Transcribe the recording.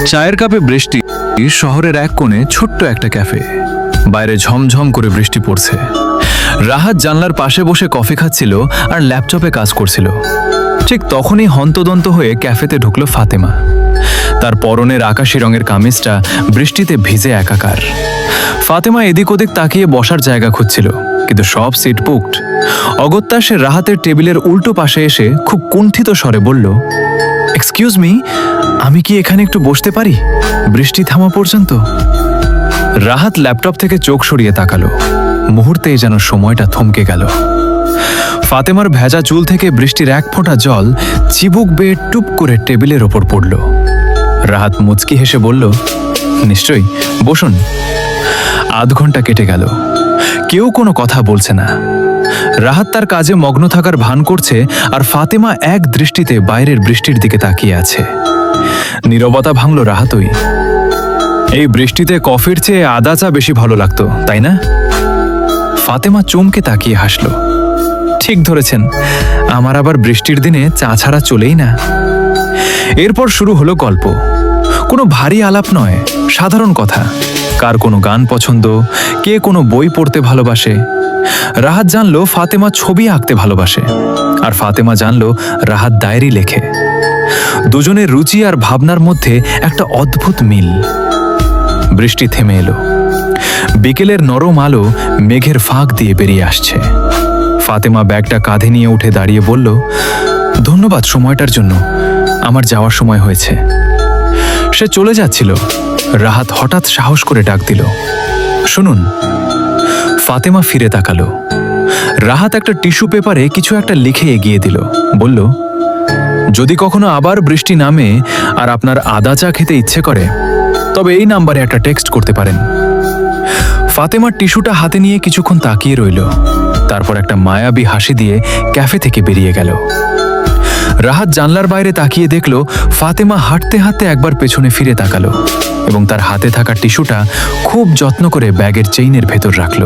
চায়ের কাপে বৃষ্টি। শহরের এক কোণে ছোট্ট একটা ক্যাফে, বাইরে ঝমঝম করে বৃষ্টি পড়ছে। রাহাত জানলার পাশে বসে কফি খাচ্ছিল আর ল্যাপটপে কাজ করছিল। ঠিক তখনই হন্তদন্ত হয়ে ক্যাফেতে ঢুকলো ফাতেমা। তার পরনের আকাশি রঙের কামিজটা বৃষ্টিতে ভিজে একাকার। ফাতেমা এদিক ওদিক তাকিয়ে বসার জায়গা খুঁজছিল, কিন্তু সব সিট বুকড। অগত্যা সে রাহাতের টেবিলের উল্টো পাশে এসে খুব কুণ্ঠিত স্বরে বলল, এক্সকিউজ মি, আমি কি এখানে একটু বসতে পারি বৃষ্টি থামা পর্যন্ত? রাহাত ল্যাপটপ থেকে চোখ সরিয়ে তাকালো। মুহূর্তেই যেন সময়টা থমকে গেল। ফাতেমার ভেজা চুল থেকে বৃষ্টির এক ফোঁটা জল চিবুক বেয়ে টুপ করে টেবিলের ওপর পড়ল। রাহাত মুচকি হেসে বলল, নিশ্চয়ই, বসুন। আধ ঘন্টা কেটে গেল, কেউ কোনো কথা বলছে না। রাহাত তার কাজে মগ্ন থাকার ভান করছে, আর ফাতেমা এক দৃষ্টিতে বাইরের বৃষ্টির দিকে তাকিয়ে আছে। নীরবতা ভাঙল রাহাতই। এই বৃষ্টিতে কফির চেয়ে আদা চা বেশি ভালো লাগতো, তাই না? ফাতেমা চমকে তাকিয়ে হাসল। ঠিক ধরেছেন, আমার আবার বৃষ্টির দিনে চা ছাড়া চলেই না। এরপর শুরু হলো গল্প। কোনো ভারী আলাপ নয়, সাধারণ কথা। কার কোনো গান পছন্দ, কে কোনো বই পড়তে ভালোবাসে। রাহাত জানলো ফাতেমা ছবি আঁকতে ভালোবাসে, আর ফাতেমা জানলো রাহাত ডায়েরি লেখে। দুজনের রুচি আর ভাবনার মধ্যে একটা অদ্ভুত মিল। বৃষ্টি থেমে এলো। বিকেলের নরম আলো মেঘের ফাঁক দিয়ে বেরিয়ে আসছে। ফাতেমা ব্যাগটা কাঁধে নিয়ে উঠে দাঁড়িয়ে বলল, ধন্যবাদ সময়টার জন্য, আমার যাওয়ার সময় হয়েছে। সে চলে যাচ্ছিল। রাহাত হঠাৎ সাহস করে ডাক দিল, শুনুন। ফাতেমা ফিরে তাকালো। রাহাত একটা টিস্যু পেপারে কিছু একটা লিখে এগিয়ে দিল। বলল, যদি কখনো আবার বৃষ্টি নামে আর আপনার আদা চা খেতে ইচ্ছে করে, তবে এই নাম্বারে একটা টেক্সট করতে পারেন। ফাতেমার টিস্যুটা হাতে নিয়ে কিছুক্ষণ তাকিয়ে রইল, তারপর একটা মায়াবী হাসি দিয়ে ক্যাফে থেকে বেরিয়ে গেল। রাহাত জানলার বাইরে তাকিয়ে দেখল ফাতেমা হাঁটতে হাঁটতে একবার পেছনে ফিরে তাকালো এবং তার হাতে থাকা টিস্যুটা খুব যত্ন করে ব্যাগের চেইনের ভেতর রাখল।